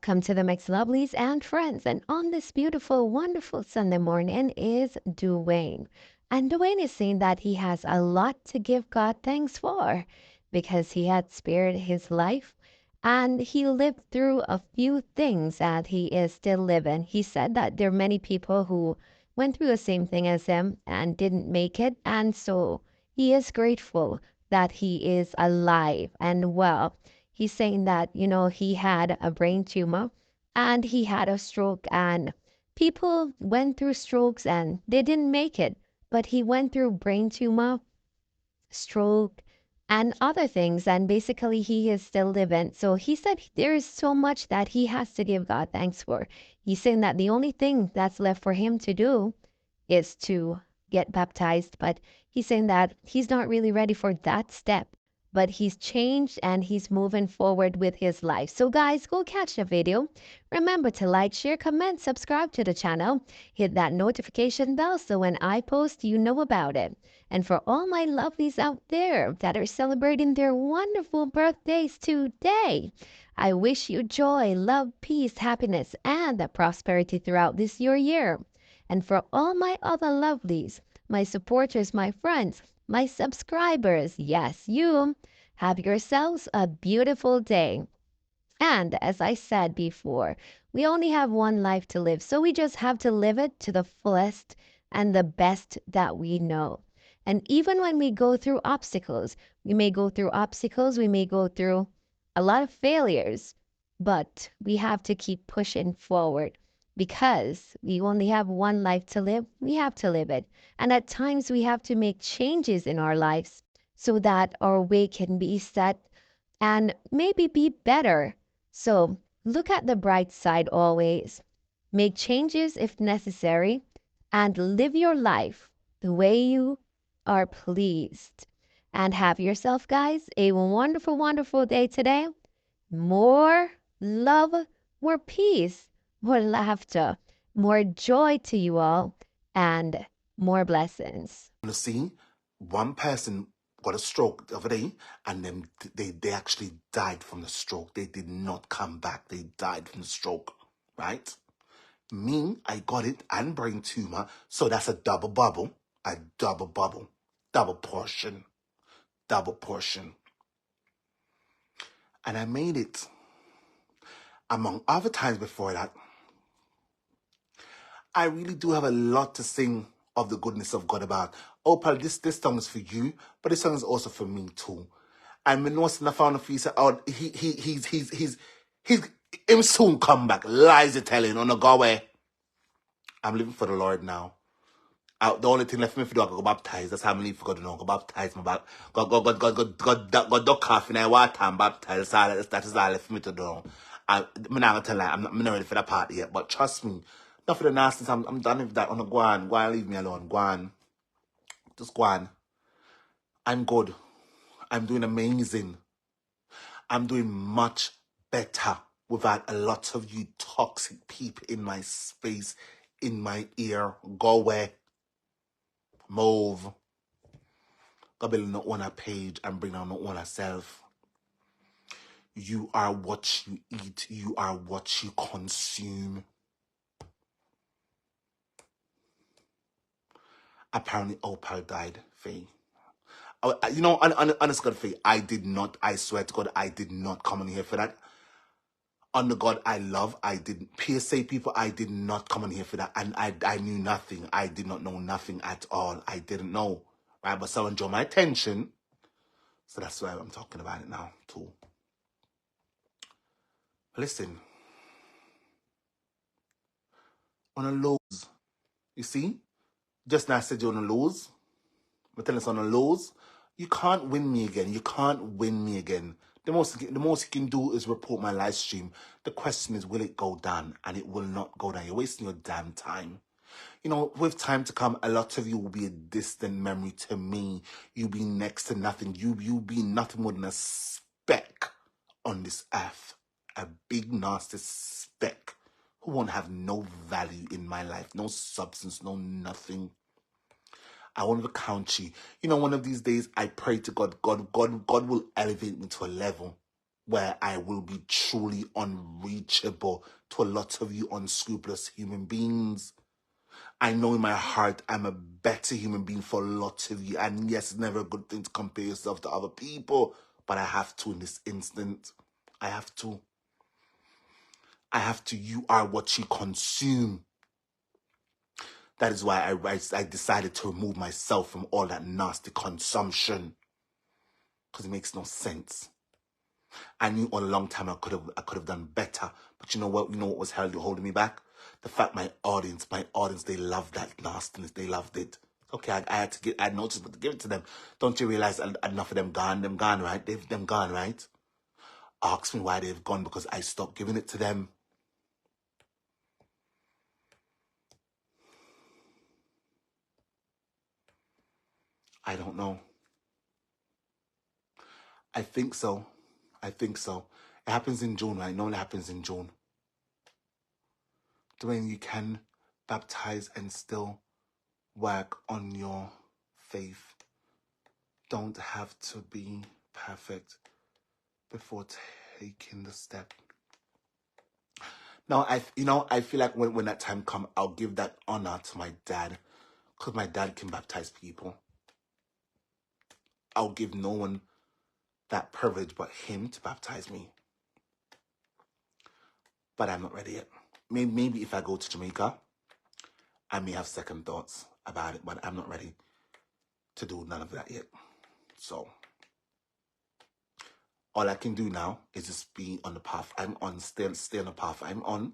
Welcome to the Mix Lovelies and friends. And on this beautiful, wonderful Sunday morning is Dwayne. And Dwayne is saying that he has a lot to give God thanks for because he had spared his life and he lived through a few things that he is still living. He said that there are many people who went through the same thing as him and didn't make it. And so he is grateful that he is alive and well. He's saying that, he had a brain tumor and he had a stroke, and people went through strokes and they didn't make it. But he went through brain tumor, stroke, and other things. And basically, he is still living. So he said there is so much that he has to give God thanks for. He's saying that the only thing that's left for him to do is to get baptized. But he's saying that he's not really ready for that step. But he's changed and he's moving forward with his life. So, guys, go catch the video. Remember to like, share, comment, subscribe to the channel. Hit that notification bell so when I post, you know about it. And for all my lovelies out there that are celebrating their wonderful birthdays today, I wish you joy, love, peace, happiness, and prosperity throughout this your year. And for all my other lovelies, my supporters, my friends, my subscribers, yes, you, have yourselves a beautiful day. And as I said before, we only have one life to live, so we just have to live it to the fullest and the best that we know. And even when we go through obstacles, we may go through obstacles, we may go through a lot of failures, but we have to keep pushing forward because we only have one life to live. We have to live it. And at times we have to make changes in our lives so that our way can be set and maybe be better. So look at the bright side always. Make changes if necessary and live your life the way you are pleased. And have yourself, guys, a wonderful, wonderful day today. More love, more peace, more laughter, more joy to you all, and more blessings. To see one person got a stroke the other day, and then they actually died from the stroke. They did not come back. They died from the stroke, right? Me, I got it and brain tumor, so that's a double bubble, double portion, and I made it. Among other times before that, I really do have a lot to sing of the goodness of God about. Opal, this song is for you, but this song is also for me too. And when I found a few, said, "Oh, he's him soon come back." Lies are telling on the go away. I'm living for the Lord now. The only thing left for me to do, I go baptize. That's how I'm leaving for God to know. Go baptize my back. Go duck off in the water and baptize. That is all left for me to do. I'm not gonna tell you, I'm not ready for that part yet. But trust me, not for the nastiness. I'm done with that. On the go on, leave me alone. Go on, just go on. I'm good. I'm doing amazing. I'm doing much better without a lot of you toxic people in my space, in my ear. Go away. Move. Go build not on a page and bring down not on self. You are what you eat. You are what you consume. Apparently, Opal died, Faye. Honest God, Faye, I swear to God, I did not come on here for that. On the God I love, I didn't. PSA people, I did not come on here for that. And I knew nothing. I did not know nothing at all. I didn't know. Right? But someone drew my attention. So that's why I'm talking about it now, too. Listen. On a lows, you see? Just now I said you're on a lows. I'm telling you, on a lows. You can't win me again. You can't win me again. The most you can do is report my live stream. The question is, will it go down? And it will not go down. You're wasting your damn time. You know, with time to come, a lot of you will be a distant memory to me. You'll be next to nothing. You'll be nothing more than a speck on this earth. A big, nasty speck who won't have no value in my life. No substance, no nothing. I won't count you. You know, one of these days, I pray to God. God will elevate me to a level where I will be truly unreachable to a lot of you unscrupulous human beings. I know in my heart I'm a better human being for a lot of you. And yes, it's never a good thing to compare yourself to other people, but I have to in this instant. I have to. You are what you consume. That is why I decided to remove myself from all that nasty consumption. Because it makes no sense. I knew all a long time I could have done better. But you know what? You know what was holding me back? The fact my audience, they loved that nastiness. They loved it. Okay, I had to get, I noticed, but to give it to them. Don't you realize enough of them gone, right? Them gone, right? Ask me why they've gone, because I stopped giving it to them. I don't know. I think so. It happens in June, right? Normally happens in June. Dwayne, you can baptize and still work on your faith. Don't have to be perfect before taking the step. Now, I feel like when that time comes, I'll give that honor to my dad, because my dad can baptize people. I'll give no one that privilege but him to baptize me. But I'm not ready yet. Maybe if I go to Jamaica, I may have second thoughts about it, but I'm not ready to do none of that yet. So all I can do now is just be on the path I'm on, stay on the path I'm on,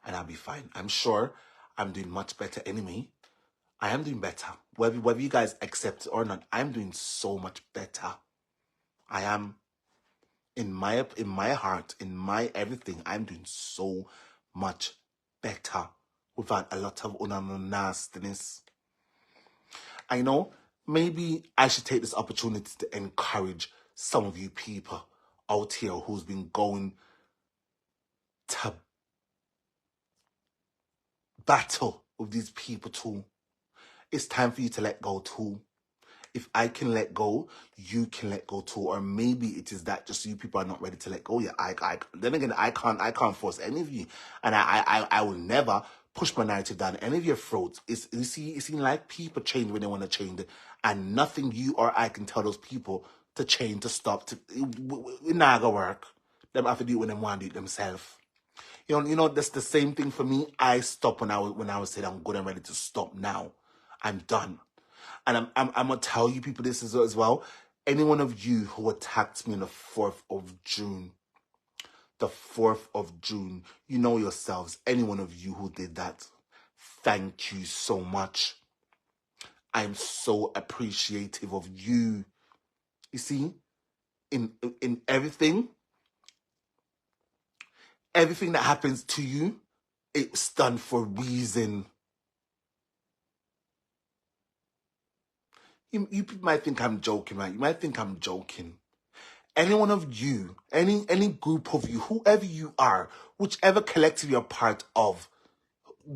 and I'll be fine. I'm sure I'm doing much better anyway. I am doing better. Whether you guys accept it or not, I'm doing so much better. I am. In my heart, in my everything, I'm doing so much better without a lot of nastiness. I know maybe I should take this opportunity to encourage some of you people out here who's been going to battle with these people too. It's time for you to let go too. If I can let go, you can let go too. Or maybe it is that just you people are not ready to let go yet. Then again, I can't force any of you, and I will never push my narrative down any of your throats. You see like people change when they want to change it, and nothing you or I can tell those people to change, to stop. It not gonna work. Them have to do it when they want to do it themselves. You know that's the same thing for me. I stopped when I was saying I'm good and ready to stop now. I'm done. And I'm gonna tell you people this as well. Any one of you who attacked me on the 4th of June, you know yourselves. Any one of you who did that, thank you so much. I'm so appreciative of you. You see, in everything that happens to you, it's done for a reason. You people might think I'm joking, right? You might think I'm joking. Any one of you, any group of you, whoever you are, whichever collective you're part of,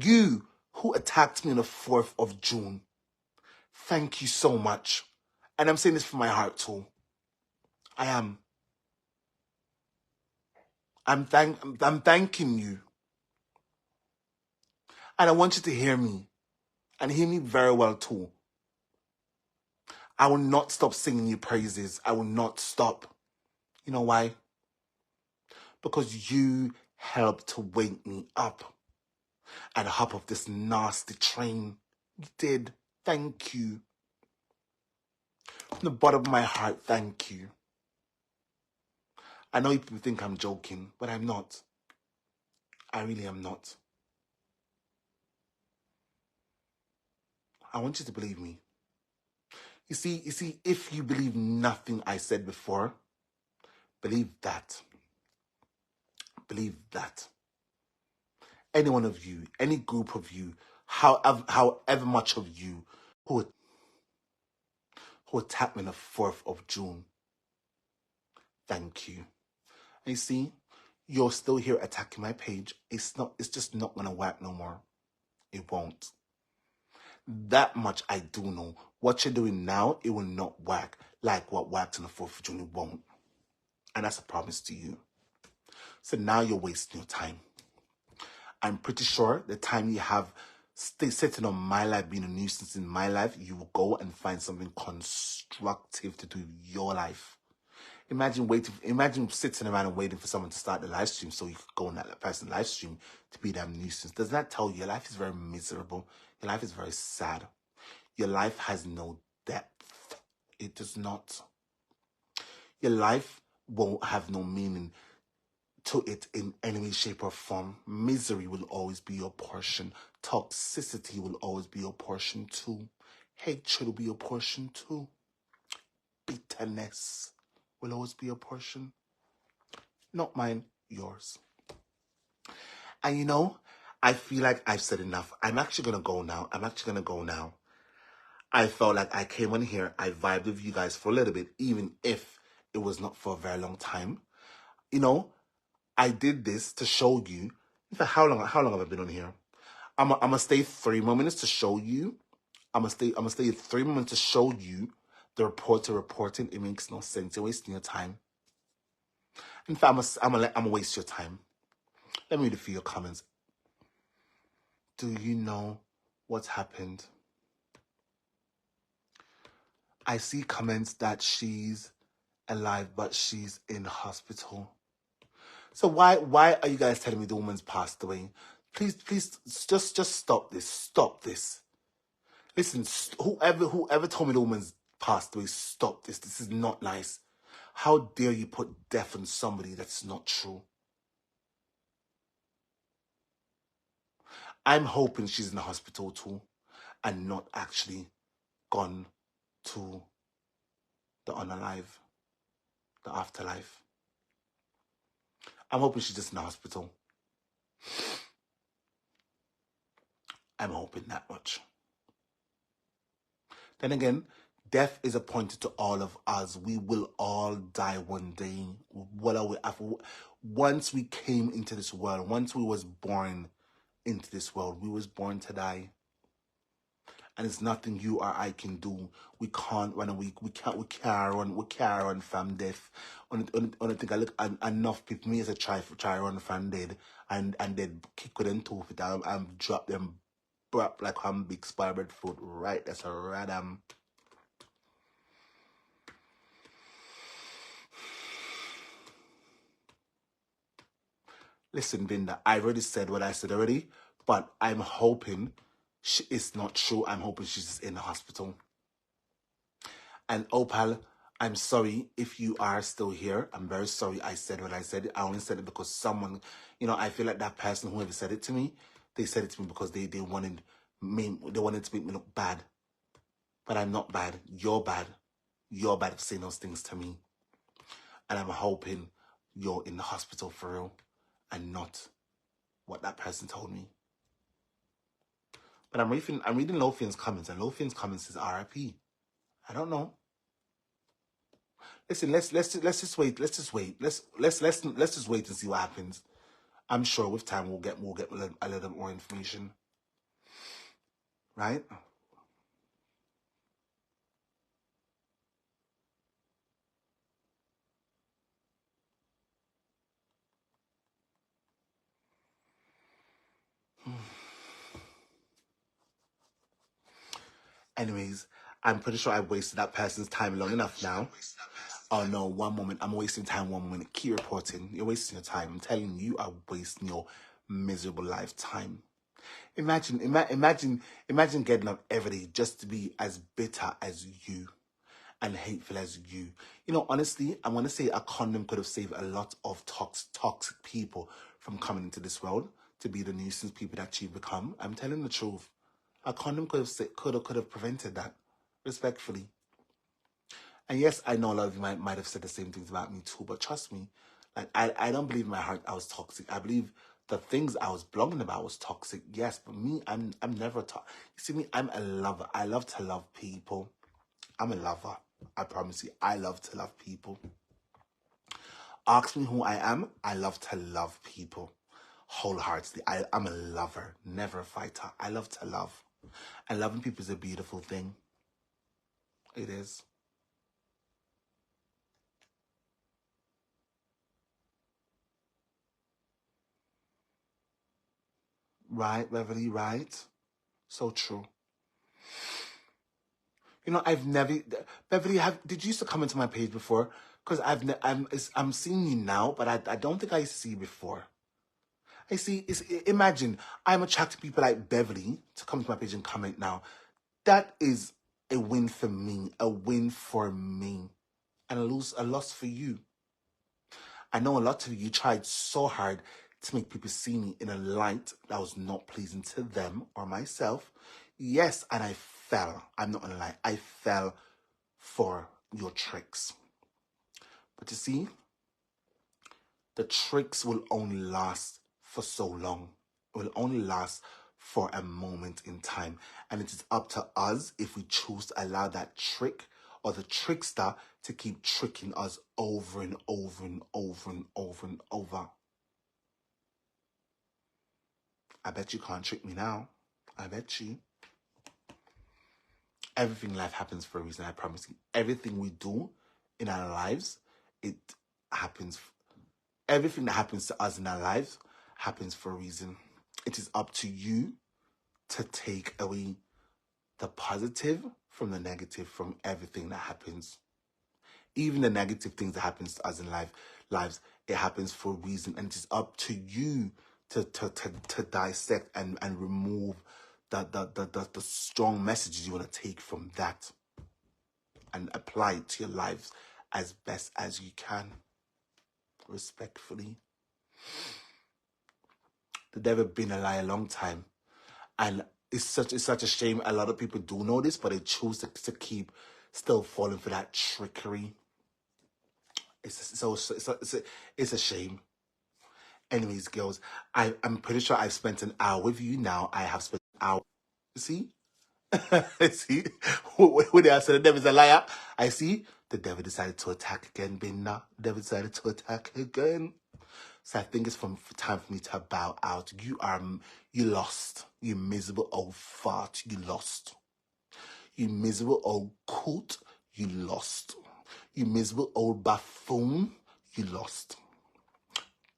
you who attacked me on the 4th of June, thank you so much. And I'm saying this from my heart too. I am. I'm thanking you. And I want you to hear me. And hear me very well too. I will not stop singing your praises. I will not stop. You know why? Because you helped to wake me up and hop off this nasty train. You did. Thank you. From the bottom of my heart, thank you. I know people think I'm joking, but I'm not. I really am not. I want you to believe me. You see, if you believe nothing I said before, believe that. Believe that. Any one of you, any group of you, however much of you who attacked me on the 4th of June, thank you. And you see, you're still here attacking my page. It's just not gonna work no more. It won't. That much I do know. What you're doing now, it will not work like what worked on the 4th of June. It won't. And that's a promise to you. So now you're wasting your time. I'm pretty sure the time you have sitting on my life, being a nuisance in my life, you will go and find something constructive to do with your life. Imagine sitting around and waiting for someone to start the live stream so you could go on that person's live stream to be that nuisance. Does that tell you your life is very miserable? Your life is very sad. Your life has no depth. It does not. Your life won't have no meaning to it in any way, shape, or form. Misery will always be your portion. Toxicity will always be your portion too. Hatred will be your portion too. Bitterness will always be your portion. Not mine, yours. And you know, I feel like I've said enough. I'm actually going to go now. I felt like I came on here, I vibed with you guys for a little bit, even if it was not for a very long time. You know, I did this to show you. In fact, how long have I been on here? I'm gonna stay 3 more minutes to show you. I'm gonna stay 3 more minutes to show you the reporter reporting. It makes no sense. You're wasting your time. In fact, I'm gonna waste your time. Let me read a few comments. Do you know what's happened? I see comments that she's alive, but she's in hospital. So why are you guys telling me the woman's passed away? Please, just stop this. Stop this. Listen, whoever told me the woman's passed away, stop this. This is not nice. How dare you put death on somebody that's not true? I'm hoping she's in the hospital too and not actually gone to the unalive, the afterlife. I'm hoping she's just in the hospital. I'm hoping that much. Then again, death is appointed to all of us. We will all die one day. Once we came into this world, once we was born into this world, we was born to die. And it's nothing you or I can do. We can't run away. We can't run from death. I think I look enough people, me as a try run from dead and then kick with them tooth it down and drop them like I'm big spider foot. Right, that's a radam. Listen, Vinda, I already said what I said already, but I'm hoping it's not true. I'm hoping she's just in the hospital. And Opal, I'm sorry if you are still here. I'm very sorry I said what I said. I only said it because someone, I feel like that person, whoever said it to me, they said it to me because they wanted to make me look bad. But I'm not bad. You're bad. You're bad for saying those things to me. And I'm hoping you're in the hospital for real and not what that person told me. But I'm reading Lofian's comments, and Lofian's comments is RIP. I don't know. Listen, let's just wait. Let's just wait. Let's just wait and see what happens. I'm sure with time we'll get a little more information. Right? Anyways, I'm pretty sure I wasted that person's time long enough now. Oh no, 1 moment. I'm wasting time 1 minute. Keep reporting. You're wasting your time. I'm telling you, you are wasting your miserable lifetime. Imagine getting up every day just to be as bitter as you and hateful as you. Honestly, I'm going to say a condom could have saved a lot of toxic people from coming into this world to be the nuisance people that you've become. I'm telling the truth. A condom could have prevented that, respectfully. And yes, I know a lot of you might have said the same things about me too, but trust me, like I don't believe in my heart I was toxic. I believe the things I was blogging about was toxic. Yes, but me, I'm never toxic. You see me, I'm a lover. I love to love people. I'm a lover. I promise you, I love to love people. Ask me who I am. I love to love people wholeheartedly. I'm a lover, never a fighter. I love to love. And loving people is a beautiful thing. It is. Right, Beverly, right? So true. You know, I've never, Beverly, did you used to come into my page before? Because I'm seeing you now, but I don't think I used to see you before. I see, imagine, I'm attracting people like Beverly to come to my page and comment now. That is a win for me, a win for me, and a loss for you. I know a lot of you tried so hard to make people see me in a light that was not pleasing to them or myself. Yes, and I fell. I'm not gonna lie. I fell for your tricks. But you see, the tricks will only last for so long. It will only last for a moment in time. And it is up to us if we choose to allow that trick or the trickster to keep tricking us over and over and over and over and over. I bet you can't trick me now. I bet you. Everything in life happens for a reason, I promise you. Everything we do in our lives, it happens. Everything that happens to us in our lives happens for a reason. It is up to you to take away the positive from the negative from everything that happens. Even the negative things that happens to us in lives, it happens for a reason. And it is up to you to dissect and remove the strong messages you want to take from that and apply it to your lives as best as you can. Respectfully. The devil been a lie a long time. And it's such a shame. A lot of people do know this, but they choose to keep still falling for that trickery. It's a shame. Anyways, girls, I'm pretty sure I've spent an hour with you now. I have spent an hour. See? See? When I said the devil's a liar, I see the devil decided to attack again, Binna. The devil decided to attack again. So I think it's time for me to bow out. You lost. You miserable old fart. You lost. You miserable old coot. You lost. You miserable old buffoon. You lost.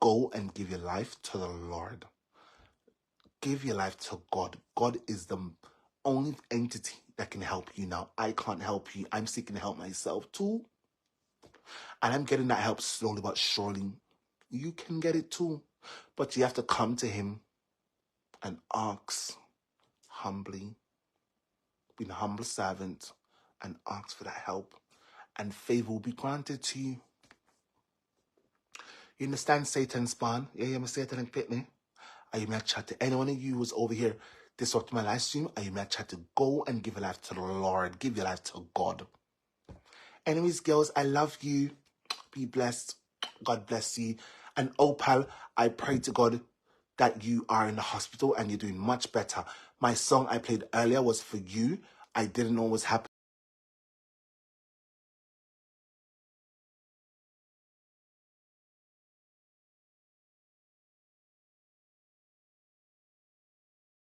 Go and give your life to the Lord. Give your life to God. God is the only entity that can help you now. I can't help you. I'm seeking help myself too. And I'm getting that help slowly but surely. You can get it too. But you have to come to him and ask humbly. Be a humble servant and ask for that help. And favor will be granted to you. You understand Satan's spawn? Yeah, I'm a Satan and pit me. Are you mad chat to anyone of you who's over here disrupting my live stream? Are you mad chat to go and give your life to the Lord? Give your life to God. Anyways, girls, I love you. Be blessed. God bless you. And Opal, I pray to God that you are in the hospital and you're doing much better. My song I played earlier was for you. I didn't know what was happening.